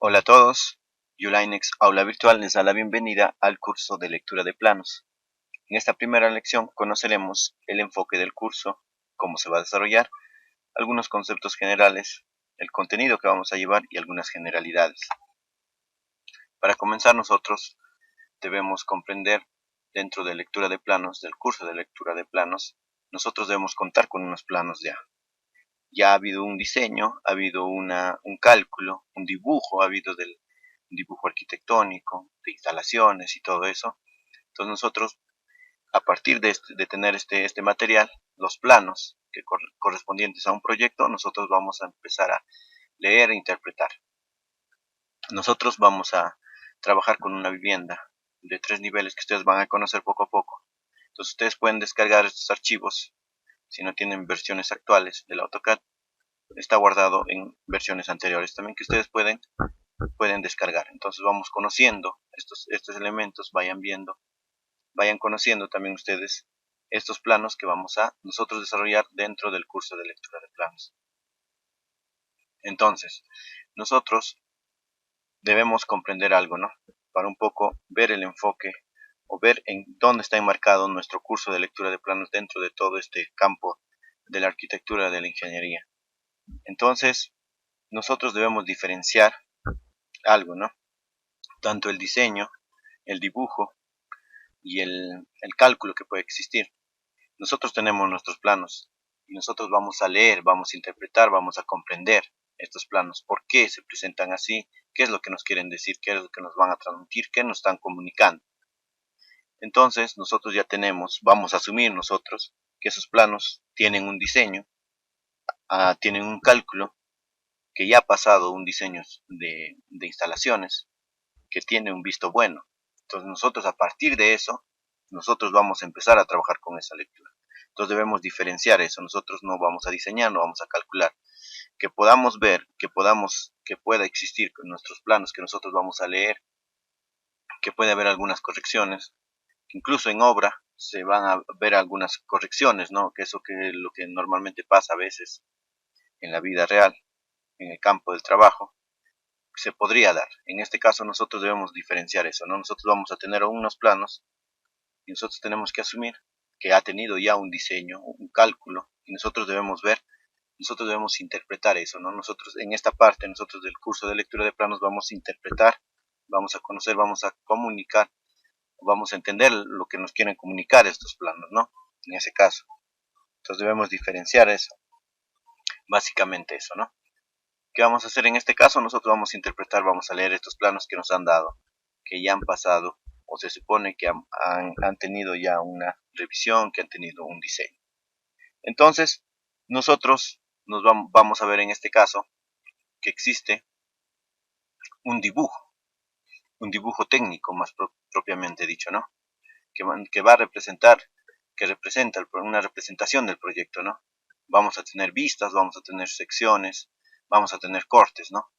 Hola a todos, Ulinex Aula Virtual les da la bienvenida al curso de lectura de planos. En esta primera lección conoceremos el enfoque del curso, cómo se va a desarrollar, algunos conceptos generales, el contenido que vamos a llevar y algunas generalidades. Para comenzar nosotros debemos comprender dentro de lectura de planos, del curso de lectura de planos, nosotros debemos contar con unos planos ya. Ya ha habido un diseño, ha habido un cálculo, un dibujo, ha habido un dibujo arquitectónico, de instalaciones y todo eso. Entonces nosotros, a partir de tener este material, los planos correspondientes a un proyecto, nosotros vamos a empezar a leer e interpretar. Nosotros vamos a trabajar con una vivienda de 3 niveles que ustedes van a conocer poco a poco. Entonces ustedes pueden descargar estos archivos si no tienen versiones actuales del AutoCAD. Está guardado en versiones anteriores también que ustedes pueden descargar. Entonces vamos conociendo estos elementos, vayan conociendo también ustedes estos planos que vamos a nosotros desarrollar dentro del curso de lectura de planos. Entonces, nosotros debemos comprender algo, ¿no? Para un poco ver el enfoque o ver en dónde está enmarcado nuestro curso de lectura de planos dentro de todo este campo de la arquitectura de la ingeniería. Entonces, nosotros debemos diferenciar algo, ¿no? Tanto el diseño, el dibujo y el cálculo que puede existir. Nosotros tenemos nuestros planos y nosotros vamos a leer, vamos a interpretar, vamos a comprender estos planos, por qué se presentan así, qué es lo que nos quieren decir, qué es lo que nos van a transmitir, qué nos están comunicando. Entonces nosotros ya vamos a asumir nosotros que esos planos tienen un diseño, tienen un cálculo, que ya ha pasado un diseño de instalaciones, que tiene un visto bueno. Entonces nosotros a partir de eso, nosotros vamos a empezar a trabajar con esa lectura. Entonces debemos diferenciar eso. Nosotros no vamos a diseñar, no vamos a calcular. Que podamos ver, que pueda existir con nuestros planos que nosotros vamos a leer, que puede haber algunas correcciones. Incluso en obra se van a ver algunas correcciones, ¿no? Que eso que lo que normalmente pasa a veces en la vida real, en el campo del trabajo, se podría dar. En este caso nosotros debemos diferenciar eso, ¿no? Nosotros vamos a tener unos planos y nosotros tenemos que asumir que ha tenido ya un diseño, un cálculo, y nosotros debemos interpretar eso, ¿no? Nosotros en esta parte, nosotros del curso de lectura de planos vamos a interpretar, vamos a conocer, vamos a comunicar, vamos a entender lo que nos quieren comunicar estos planos, ¿no? En ese caso. Entonces debemos diferenciar eso, básicamente eso, ¿no? ¿Qué vamos a hacer en este caso? Nosotros vamos a interpretar, vamos a leer estos planos que nos han dado, que ya han pasado, o se supone que han tenido ya una revisión, que han tenido un diseño. Entonces, nosotros vamos a ver en este caso que existe un dibujo técnico más propiamente dicho, ¿no? Que va a representar, que representa una representación del proyecto, ¿no? Vamos a tener vistas, vamos a tener secciones, vamos a tener cortes, ¿no?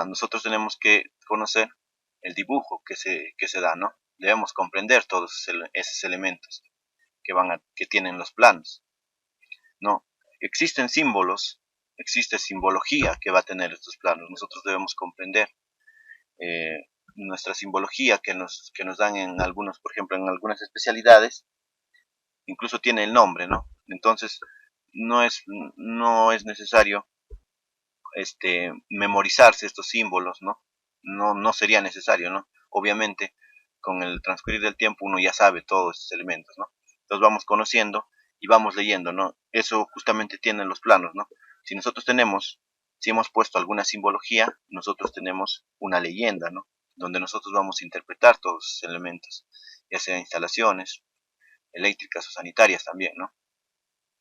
Nosotros tenemos que conocer el dibujo que se da, ¿no? Debemos comprender todos esos elementos que tienen los planos, ¿no? Existen símbolos, existe simbología que va a tener estos planos. Nosotros debemos comprender nuestra simbología que nos dan en algunos, por ejemplo, en algunas especialidades, incluso tiene el nombre, ¿no? Entonces, no es necesario memorizarse estos símbolos, ¿no? No sería necesario, ¿no? Obviamente, con el transcurrir del tiempo uno ya sabe todos estos elementos, ¿no? Entonces vamos conociendo y vamos leyendo, ¿no? Eso justamente tienen los planos, ¿no? Si hemos puesto alguna simbología, nosotros tenemos una leyenda, ¿no? Donde nosotros vamos a interpretar todos esos elementos, ya sea instalaciones eléctricas o sanitarias también, ¿no?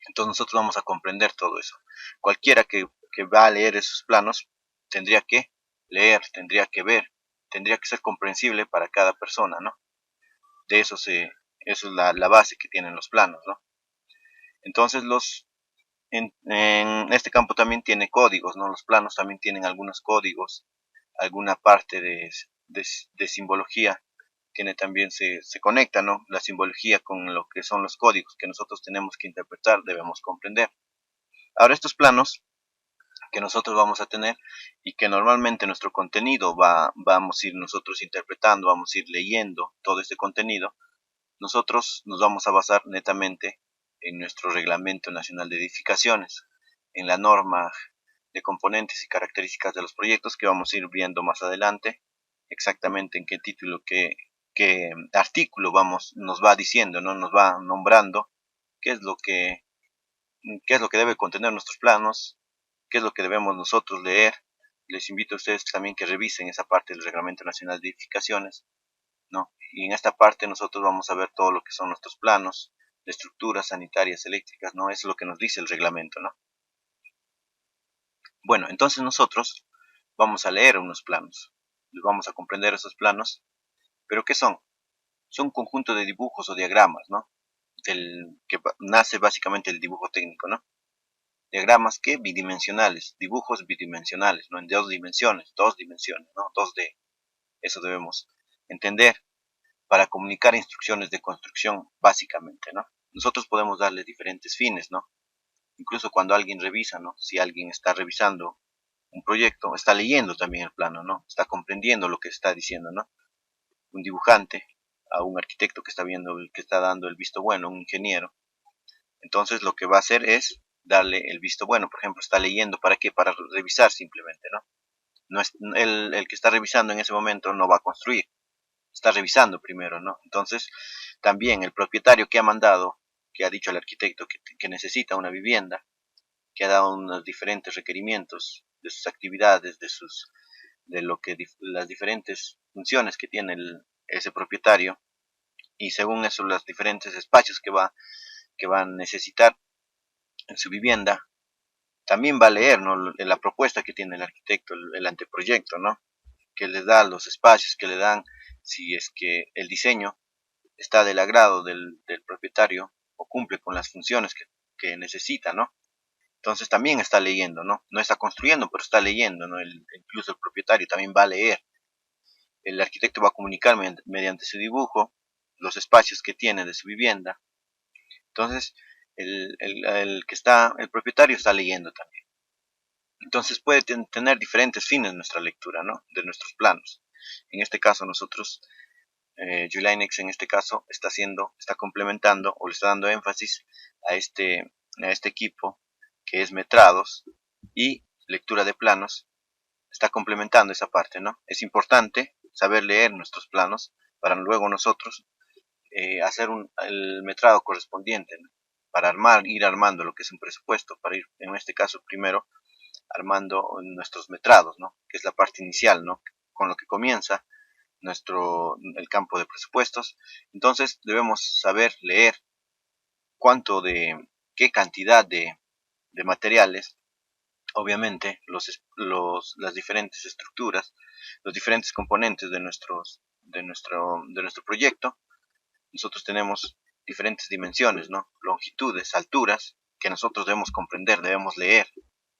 Entonces nosotros vamos a comprender todo eso. Cualquiera que va a leer esos planos tendría que leer, tendría que ver, tendría que ser comprensible para cada persona, ¿no? De eso eso es la base que tienen los planos, ¿no? Entonces en este campo también tiene códigos, ¿no? Los planos también tienen algunos códigos, alguna parte de simbología tiene también, se conecta, ¿no? La simbología con lo que son los códigos que nosotros tenemos que interpretar, debemos comprender. Ahora estos planos que nosotros vamos a tener y que normalmente nuestro contenido vamos a ir nosotros interpretando, vamos a ir leyendo todo este contenido. Nosotros nos vamos a basar netamente en nuestro Reglamento Nacional de Edificaciones, en la norma de componentes y características de los proyectos que vamos a ir viendo más adelante, exactamente en qué título, qué artículo nos va diciendo, ¿no? Nos va nombrando qué es lo que, qué es lo que debe contener nuestros planos, qué es lo que debemos nosotros leer. Les invito a ustedes también que revisen esa parte del Reglamento Nacional de Edificaciones, ¿no? Y en esta parte nosotros vamos a ver todo lo que son nuestros planos de estructuras sanitarias eléctricas, ¿no? Eso es lo que nos dice el reglamento, ¿no? Bueno, entonces nosotros vamos a leer unos planos, vamos a comprender esos planos, pero ¿qué son? Son un conjunto de dibujos o diagramas, ¿no? Que nace básicamente el dibujo técnico, ¿no? Diagramas que bidimensionales, dibujos bidimensionales, ¿no? En dos dimensiones, ¿no? 2D. Eso debemos entender para comunicar instrucciones de construcción, básicamente, ¿no? Nosotros podemos darle diferentes fines, ¿no? Incluso cuando alguien revisa, ¿no? Si alguien está revisando un proyecto, está leyendo también el plano, ¿no? Está comprendiendo lo que está diciendo, ¿no? Un dibujante, a un arquitecto que está viendo, que está dando el visto bueno, un ingeniero. Entonces lo que va a hacer es darle el visto bueno. Por ejemplo, está leyendo, ¿para qué? Para revisar simplemente, ¿no? No es, el que está revisando en ese momento no va a construir, está revisando primero, ¿no? Entonces, también el propietario que ha mandado, que ha dicho al arquitecto que necesita una vivienda, que ha dado unos diferentes requerimientos de sus actividades, de lo que las diferentes funciones que tiene ese propietario, y según eso los diferentes espacios que va a necesitar en su vivienda, también va a leer, ¿no? La propuesta que tiene el arquitecto, el anteproyecto, ¿no? Que les da los espacios, que le dan, si es que el diseño está del agrado del propietario o cumple con las funciones que necesita, ¿no? Entonces también está leyendo, ¿no? No está construyendo, pero está leyendo, ¿no? Incluso el propietario también va a leer. El arquitecto va a comunicar mediante su dibujo los espacios que tiene de su vivienda. Entonces, el propietario está leyendo también. Entonces puede tener diferentes fines nuestra lectura, ¿no? De nuestros planos. En este caso nosotros, Julinex en este caso está complementando o le está dando énfasis a este equipo que es metrados y lectura de planos, está complementando esa parte, ¿no? Es importante saber leer nuestros planos para luego nosotros hacer el metrado correspondiente, ¿no? Para ir armando lo que es un presupuesto, para ir, en este caso, primero armando nuestros metrados, ¿no? Que es la parte inicial, ¿no? Con lo que comienza el campo de presupuestos. Entonces debemos saber leer qué cantidad de materiales, obviamente las diferentes estructuras, los diferentes componentes de nuestro proyecto. Nosotros tenemos diferentes dimensiones, ¿no? Longitudes, alturas, que nosotros debemos comprender, debemos leer,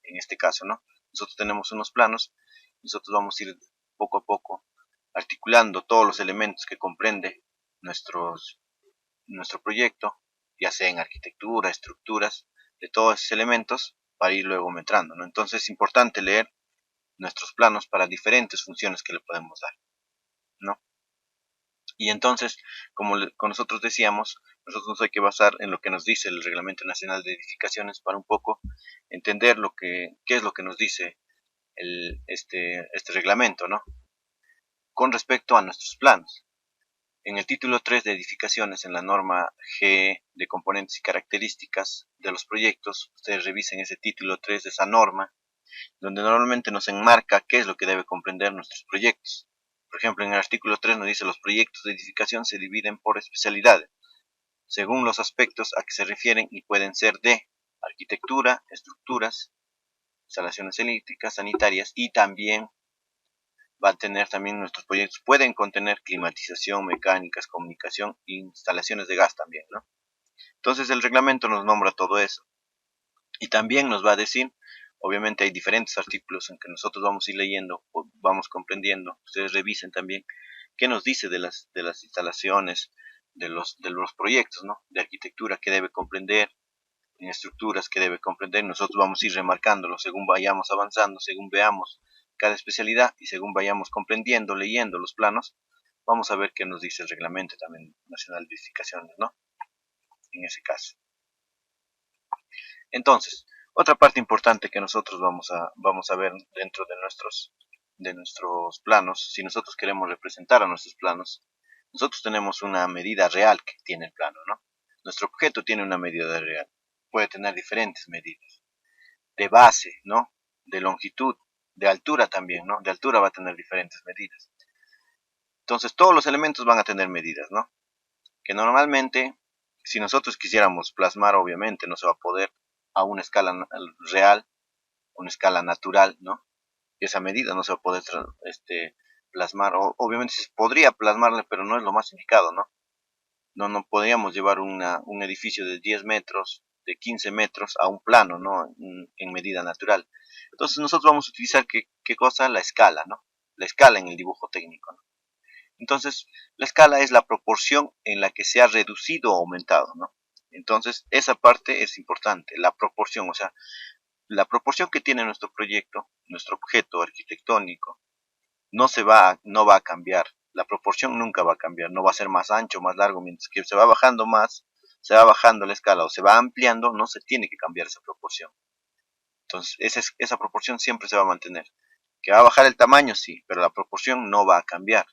en este caso, ¿no? Nosotros tenemos unos planos, nosotros vamos a ir poco a poco articulando todos los elementos que comprende nuestro proyecto, ya sea en arquitectura, estructuras, de todos esos elementos, para ir luego metrando, ¿no? Entonces es importante leer nuestros planos para diferentes funciones que le podemos dar, ¿no? Y entonces, con nosotros decíamos, nosotros nos hay que basar en lo que nos dice el Reglamento Nacional de Edificaciones para un poco entender qué es lo que nos dice este reglamento, ¿no? Con respecto a nuestros planos. En el título 3 de edificaciones, en la norma G de componentes y características de los proyectos, ustedes revisen ese título 3 de esa norma, donde normalmente nos enmarca qué es lo que debe comprender nuestros proyectos. Por ejemplo, en el artículo 3 nos dice los proyectos de edificación se dividen por especialidades, según los aspectos a que se refieren y pueden ser de arquitectura, estructuras, instalaciones eléctricas, sanitarias y también va a tener también nuestros proyectos, pueden contener climatización, mecánicas, comunicación e instalaciones de gas también, ¿no? Entonces el reglamento nos nombra todo eso y también nos va a decir, obviamente hay diferentes artículos en que nosotros vamos a ir leyendo, vamos comprendiendo, ustedes revisen también qué nos dice de las instalaciones, de los proyectos, ¿no? De arquitectura que debe comprender, en estructuras que debe comprender. Nosotros vamos a ir remarcándolo según vayamos avanzando, según veamos cada especialidad y según vayamos comprendiendo, leyendo los planos, vamos a ver qué nos dice el reglamento también nacional de edificaciones, ¿no? En ese caso. Entonces, otra parte importante que nosotros vamos a ver dentro de nuestros planos, si nosotros queremos representar a nuestros planos, nosotros tenemos una medida real que tiene el plano, ¿no? Nuestro objeto tiene una medida real, puede tener diferentes medidas, de base, ¿no? De longitud, de altura también, ¿no? De altura va a tener diferentes medidas. Entonces, todos los elementos van a tener medidas, ¿no? Que normalmente, si nosotros quisiéramos plasmar, obviamente no se va a poder a una escala real, una escala natural, ¿no? Y esa medida no se va a poder plasmar, obviamente se podría plasmarle, pero no es lo más indicado, ¿no? No podríamos llevar un edificio de 10 metros, de 15 metros a un plano, ¿no? En medida natural. Entonces nosotros vamos a utilizar, ¿qué cosa? La escala, ¿no? La escala en el dibujo técnico, ¿no? Entonces, la escala es la proporción en la que se ha reducido o aumentado, ¿no? Entonces, esa parte es importante, la proporción, o sea, la proporción que tiene nuestro proyecto, nuestro objeto arquitectónico, no va a cambiar. La proporción nunca va a cambiar, no va a ser más ancho, más largo, mientras que se va bajando más, se va bajando la escala o se va ampliando, no se tiene que cambiar esa proporción. Entonces, esa proporción siempre se va a mantener. Que va a bajar el tamaño, sí, pero la proporción no va a cambiar.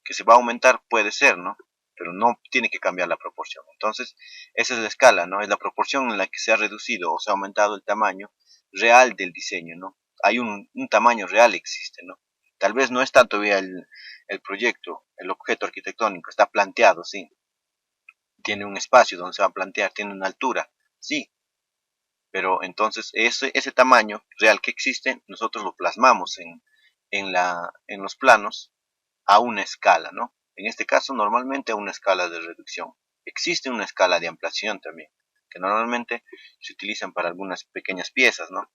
Que se va a aumentar puede ser, ¿no? Pero no tiene que cambiar la proporción. Entonces, esa es la escala, ¿no? Es la proporción en la que se ha reducido o se ha aumentado el tamaño real del diseño, ¿no? Hay un tamaño real existe, ¿no? Tal vez no está todavía el proyecto, el objeto arquitectónico, está planteado, sí. Tiene un espacio donde se va a plantear, tiene una altura, sí. Pero entonces ese tamaño real que existe, nosotros lo plasmamos en los planos a una escala, ¿no? En este caso, normalmente a una escala de reducción. Existe una escala de ampliación también, que normalmente se utilizan para algunas pequeñas piezas, ¿no?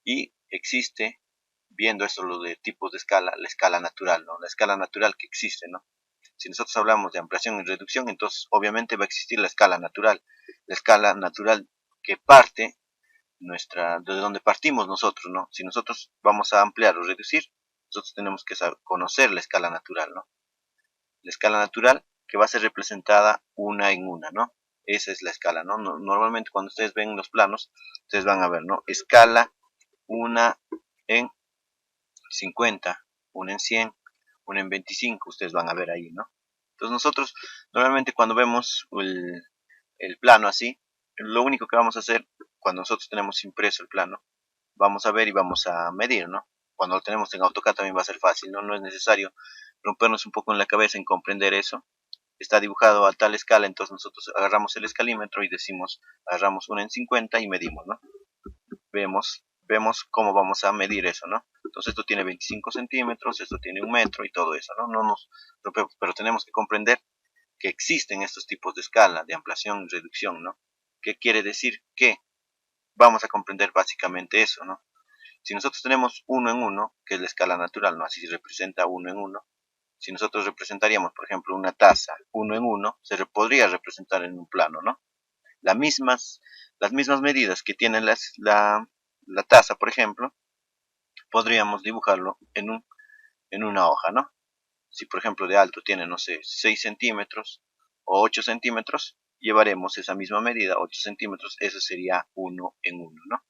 Y existe, viendo esto lo de tipos de escala, la escala natural, ¿no? La escala natural que existe, ¿no? Si nosotros hablamos de ampliación y reducción, entonces obviamente va a existir la escala natural que parte de donde partimos nosotros, ¿no? Si nosotros vamos a ampliar o reducir, nosotros tenemos que conocer la escala natural, ¿no? La escala natural que va a ser representada una en una, ¿no? Esa es la escala, ¿no? Normalmente cuando ustedes ven los planos, ustedes van a ver, ¿no? Escala, una en 50, una en 100, una en 25, ustedes van a ver ahí, ¿no? Entonces nosotros normalmente cuando vemos el plano así, lo único que vamos a hacer cuando nosotros tenemos impreso el plano, vamos a ver y vamos a medir, ¿no? Cuando lo tenemos en AutoCAD también va a ser fácil, ¿no? No es necesario rompernos un poco en la cabeza en comprender eso. Está dibujado a tal escala, entonces nosotros agarramos el escalímetro y decimos, agarramos una en 50 y medimos, ¿no? Vemos cómo vamos a medir eso, ¿no? Entonces esto tiene 25 centímetros, esto tiene 1 metro y todo eso, ¿no? No nos rompemos, pero tenemos que comprender que existen estos tipos de escala, de ampliación y reducción, ¿no? ¿Qué quiere decir? Que vamos a comprender básicamente eso, ¿no? Si nosotros tenemos uno en uno, que es la escala natural, ¿no? Así se representa uno en uno. Si nosotros representaríamos, por ejemplo, una taza uno en uno, podría representar en un plano, ¿no? Las mismas medidas que tiene la taza, por ejemplo, podríamos dibujarlo en una hoja, ¿no? Si, por ejemplo, de alto tiene, no sé, 6 centímetros o 8 centímetros, llevaremos esa misma medida, 8 centímetros, eso sería uno en uno, ¿no?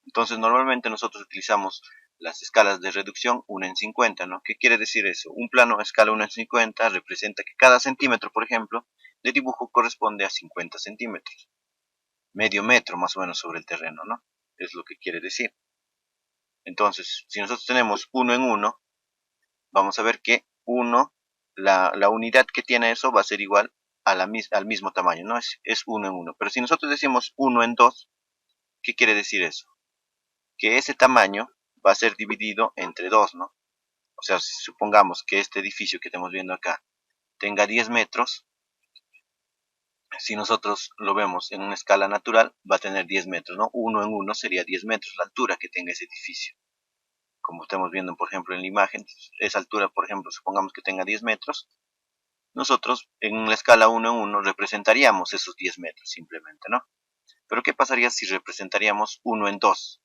Entonces, normalmente nosotros utilizamos las escalas de reducción 1 en 50, ¿no? ¿Qué quiere decir eso? Un plano a escala 1 en 50 representa que cada centímetro, por ejemplo, de dibujo corresponde a 50 centímetros. Medio metro más o menos sobre el terreno, ¿no? Es lo que quiere decir. Entonces, si nosotros tenemos 1 en 1, vamos a ver que 1, la unidad que tiene eso va a ser igual al mismo tamaño, ¿no? Es 1 en 1. Pero si nosotros decimos 1 en 2, ¿qué quiere decir eso? Que ese tamaño va a ser dividido entre 2, ¿no? O sea, si supongamos que este edificio que estamos viendo acá tenga 10 metros, si nosotros lo vemos en una escala natural, va a tener 10 metros, ¿no? 1 en 1 sería 10 metros la altura que tenga ese edificio. Como estamos viendo, por ejemplo, en la imagen, esa altura, por ejemplo, supongamos que tenga 10 metros, nosotros en la escala 1 en 1 representaríamos esos 10 metros simplemente, ¿no? Pero ¿qué pasaría si representaríamos 1 en 2?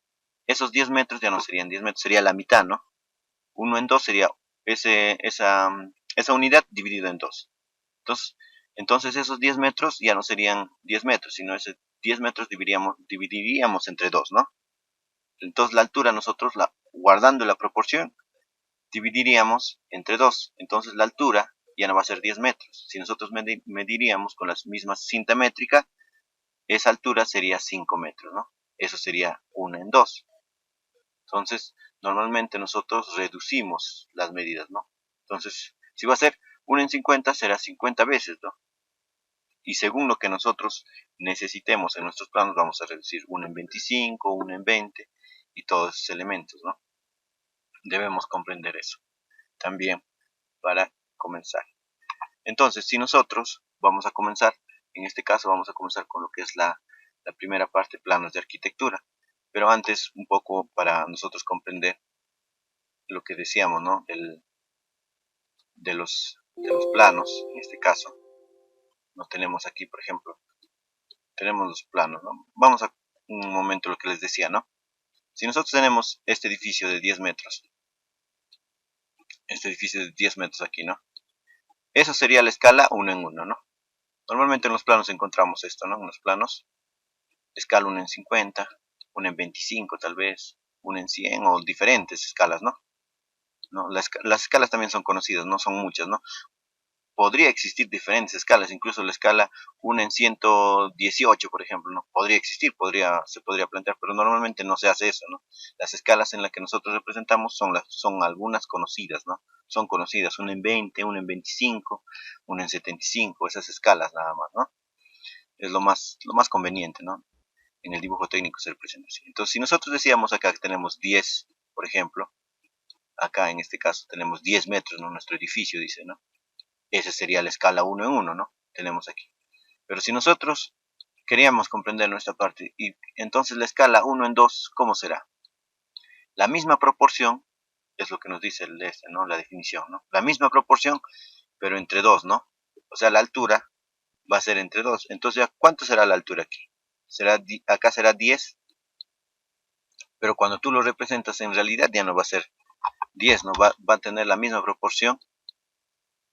Esos 10 metros ya no serían 10 metros, sería la mitad, ¿no? 1 en 2 sería esa unidad dividida en 2. Entonces esos 10 metros ya no serían 10 metros, sino ese 10 metros dividiríamos entre 2, ¿no? Entonces la altura nosotros, guardando la proporción, dividiríamos entre 2. Entonces la altura ya no va a ser 10 metros. Si nosotros mediríamos con la misma cinta métrica, esa altura sería 5 metros, ¿no? Eso sería 1 en 2. Entonces, normalmente nosotros reducimos las medidas, ¿no? Entonces, si va a ser 1 en 50, será 50 veces, ¿no? Y según lo que nosotros necesitemos en nuestros planos, vamos a reducir 1 en 25, 1 en 20 y todos esos elementos, ¿no? Debemos comprender eso también para comenzar. Entonces, si nosotros vamos a comenzar, en este caso vamos a comenzar con lo que es la primera parte, planos de arquitectura. Pero antes, un poco para nosotros comprender lo que decíamos, ¿no? De los planos, en este caso, no tenemos aquí, por ejemplo, tenemos los planos, ¿no? Vamos a un momento lo que les decía, ¿no? Si nosotros tenemos este edificio de 10 metros, aquí, ¿no? Eso sería la escala 1 en 1, ¿no? Normalmente en los planos encontramos esto, ¿no? En los planos, escala 1 en 50, 1 en 25 tal vez, 1 en 100 o diferentes escalas, ¿no? ¿No? Las escalas también son conocidas, no son muchas, ¿no? Podría existir diferentes escalas, incluso la escala 1 en 118, por ejemplo, ¿no? Podría existir, se podría plantear, pero normalmente no se hace eso, ¿no? Las escalas en las que nosotros representamos son algunas conocidas, ¿no? Son conocidas, 1 en 20, 1 en 25, 1 en 75, esas escalas nada más, ¿no? Es lo más conveniente, ¿no? En el dibujo técnico se representa así. Entonces, si nosotros decíamos acá que tenemos 10, por ejemplo, acá en este caso tenemos 10 metros, ¿no? Nuestro edificio dice, ¿no? Esa sería la escala 1 en 1, ¿no? Tenemos aquí. Pero si nosotros queríamos comprender nuestra parte, y entonces la escala 1 en 2, ¿cómo será? La misma proporción, es lo que nos dice ¿no? La definición, ¿no? La misma proporción, pero entre 2, ¿no? O sea, la altura va a ser entre 2. Entonces, ¿cuánto será la altura aquí? Acá será 10, pero cuando tú lo representas en realidad ya no va a ser 10, ¿no? Va a tener la misma proporción,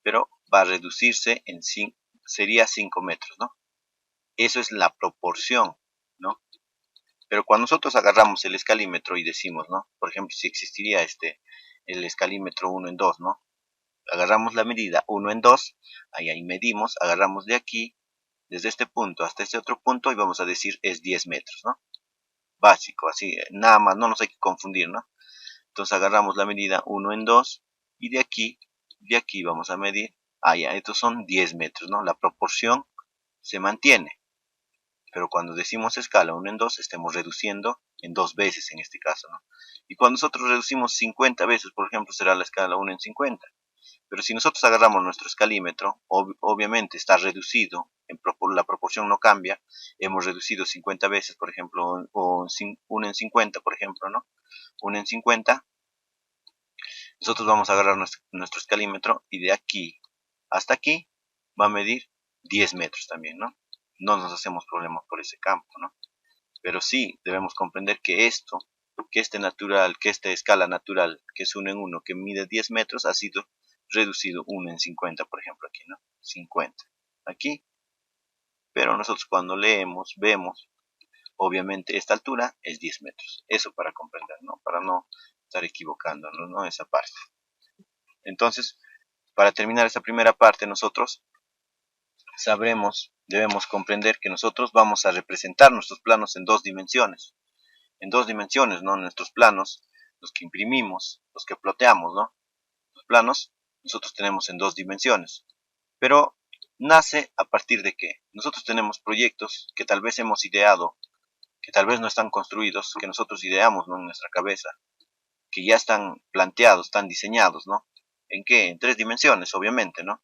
pero va a reducirse en 5, sería 5 metros, ¿no? Eso es la proporción, ¿no? Pero cuando nosotros agarramos el escalímetro y decimos, ¿no? Por ejemplo, si existiría el escalímetro 1 en 2, ¿no? Agarramos la medida 1 en 2, ahí medimos, agarramos de aquí, desde este punto hasta este otro punto y vamos a decir es 10 metros, ¿no? Básico, así, nada más, no nos hay que confundir, ¿no? Entonces agarramos la medida 1 en 2 y de aquí vamos a medir, ya, estos son 10 metros, ¿no? La proporción se mantiene. Pero cuando decimos escala 1 en 2, estamos reduciendo en 2 veces en este caso, ¿no? Y cuando nosotros reducimos 50 veces, por ejemplo, será la escala 1 en 50. Pero si nosotros agarramos nuestro escalímetro, obviamente está reducido, la proporción no cambia, hemos reducido 50 veces, por ejemplo, o 1 en 50, por ejemplo, ¿no? 1 en 50, nosotros vamos a agarrar nuestro escalímetro y de aquí hasta aquí va a medir 10 metros también, ¿no? No nos hacemos problemas por ese campo, ¿no? Pero sí debemos comprender que esta escala natural, que es 1 en 1, que mide 10 metros, ha sido reducido 1 en 50, por ejemplo, aquí, ¿no? 50. Aquí, pero nosotros cuando leemos, vemos, obviamente esta altura es 10 metros. Eso para comprender, ¿no? Para no estar equivocándonos, ¿no? Esa parte. Entonces, para terminar esta primera parte, nosotros debemos comprender que nosotros vamos a representar nuestros planos en 2 dimensiones. En 2 dimensiones, ¿no? Nuestros planos, los que imprimimos, los que ploteamos, ¿no? Los planos, nosotros tenemos en 2 dimensiones. Pero nace a partir de que nosotros tenemos proyectos que tal vez hemos ideado, que tal vez no están construidos, que nosotros ideamos, ¿no? En nuestra cabeza, que ya están planteados, están diseñados, ¿no? ¿En qué? En 3 dimensiones, obviamente, ¿no?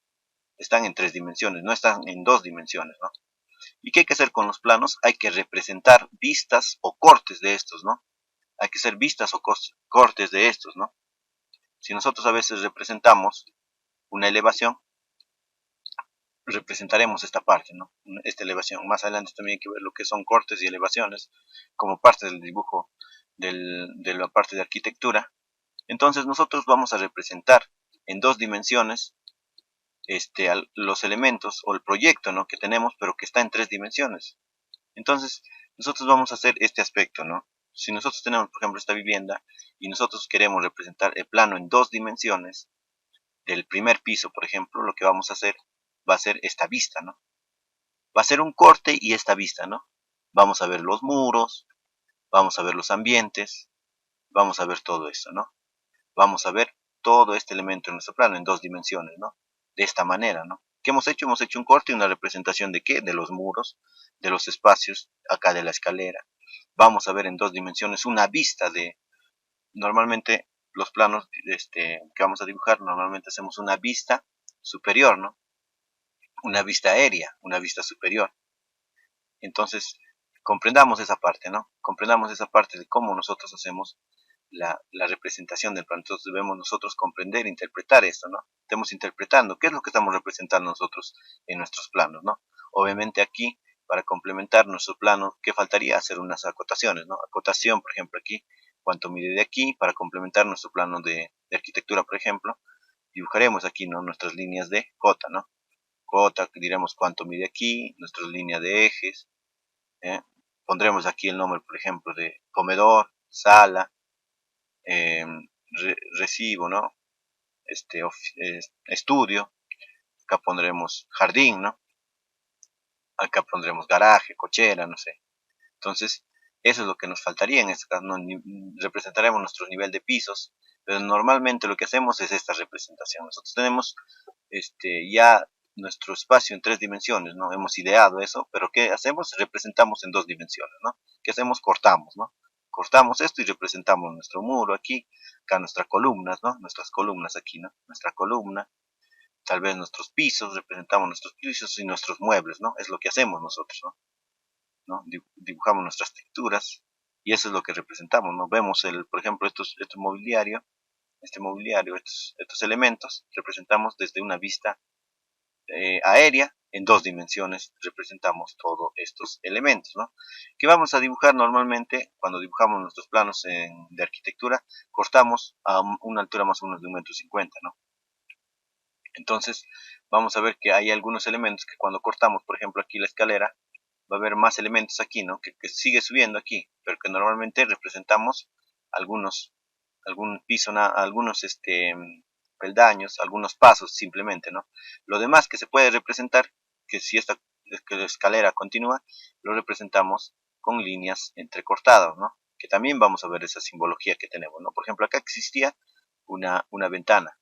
Están en 3 dimensiones, no están en 2 dimensiones, ¿no? ¿Y qué hay que hacer con los planos? Hay que representar vistas o cortes de estos, ¿no? Hay que hacer vistas o cortes de estos, ¿no? Si nosotros a veces representamos una elevación, representaremos esta parte, ¿no? Esta elevación. Más adelante también hay que ver lo que son cortes y elevaciones como parte del dibujo de la parte de arquitectura. Entonces nosotros vamos a representar en dos dimensiones los elementos o el proyecto, ¿no?, que tenemos, pero que está en tres dimensiones. Entonces nosotros vamos a hacer este aspecto, ¿no? Si nosotros tenemos, por ejemplo, esta vivienda y nosotros queremos representar el plano en dos dimensiones del primer piso, por ejemplo, lo que vamos a hacer va a ser esta vista, ¿no? Va a ser un corte y esta vista, ¿no? Vamos a ver los muros, vamos a ver los ambientes, vamos a ver todo esto, ¿no? Vamos a ver todo este elemento en nuestro plano en dos dimensiones, ¿no? De esta manera, ¿no? ¿Qué hemos hecho? Hemos hecho un corte y una representación de ¿qué? De los muros, de los espacios, acá de la escalera. Vamos a ver en dos dimensiones una vista de, normalmente los planos que vamos a dibujar, normalmente hacemos una vista superior, ¿no? Una vista aérea, una vista superior. Entonces, comprendamos esa parte, ¿no? Comprendamos esa parte de cómo nosotros hacemos la representación del plano. Entonces debemos nosotros comprender, interpretar esto, ¿no? Estamos interpretando qué es lo que estamos representando nosotros en nuestros planos, ¿no? Obviamente aquí, para complementar nuestro plano, ¿qué faltaría? Hacer unas acotaciones, ¿no? Acotación, por ejemplo, aquí, cuánto mide de aquí, para complementar nuestro plano de arquitectura, por ejemplo, dibujaremos aquí, ¿no?, nuestras líneas de cota, ¿no? Cota, diremos cuánto mide aquí, nuestras líneas de ejes, ¿eh? Pondremos aquí el nombre, por ejemplo, de comedor, sala, recibo, ¿no? Estudio, acá pondremos jardín, ¿no? Acá pondremos garaje, cochera, no sé. Entonces, eso es lo que nos faltaría en este caso, ¿no? Representaremos nuestro nivel de pisos, pero normalmente lo que hacemos es esta representación. Nosotros tenemos ya nuestro espacio en tres dimensiones, ¿no? Hemos ideado eso, pero ¿qué hacemos? Representamos en dos dimensiones, ¿no? ¿Qué hacemos? Cortamos, ¿no? Cortamos esto y representamos nuestro muro aquí, acá nuestras columnas, ¿no? Nuestras columnas aquí, ¿no? Nuestra columna, tal vez nuestros pisos, representamos nuestros pisos y nuestros muebles, ¿no? Es lo que hacemos nosotros, ¿no? ¿No? Dibujamos nuestras texturas y eso es lo que representamos, ¿no? Vemos, por ejemplo, este mobiliario, estos elementos, representamos desde una vista aérea, en dos dimensiones representamos todos estos elementos, ¿no? Que vamos a dibujar normalmente cuando dibujamos nuestros planos de arquitectura, cortamos a una altura más o menos de 1,50 m, ¿no? Entonces vamos a ver que hay algunos elementos que cuando cortamos, por ejemplo aquí la escalera, va a haber más elementos aquí, ¿no? Que sigue subiendo aquí, pero que normalmente representamos algunos, algún piso, algunos peldaños, algunos pasos simplemente, ¿no? Lo demás que se puede representar, que si que la escalera continúa, lo representamos con líneas entrecortadas, ¿no? Que también vamos a ver esa simbología que tenemos, ¿no? Por ejemplo, acá existía una ventana,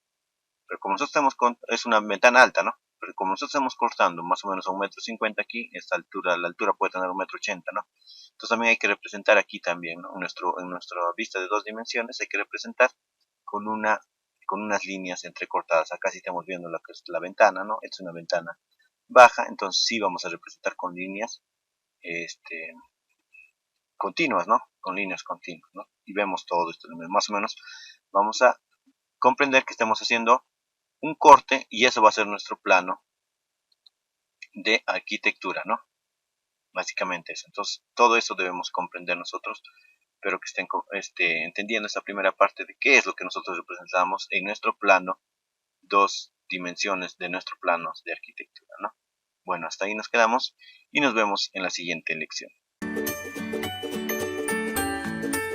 pero como nosotros es una ventana alta, ¿no? Pero como nosotros estamos cortando más o menos a 1,50 m aquí, esta altura, la altura puede tener 1,80 m, ¿no? Entonces también hay que representar aquí también, ¿no? En nuestra vista de dos dimensiones hay que representar con con unas líneas entrecortadas. Acá sí estamos viendo lo que es la ventana, ¿no? Esta es una ventana baja, entonces sí vamos a representar con líneas continuas, ¿no? Con líneas continuas, ¿no? Y vemos todo esto, más o menos vamos a comprender que estamos haciendo un corte y eso va a ser nuestro plano de arquitectura, ¿no? Básicamente eso. Entonces, todo eso debemos comprender nosotros, pero que estén entendiendo esta primera parte de qué es lo que nosotros representamos en nuestro plano, dos dimensiones de nuestro plano de arquitectura, ¿no? Bueno, hasta ahí nos quedamos y nos vemos en la siguiente lección.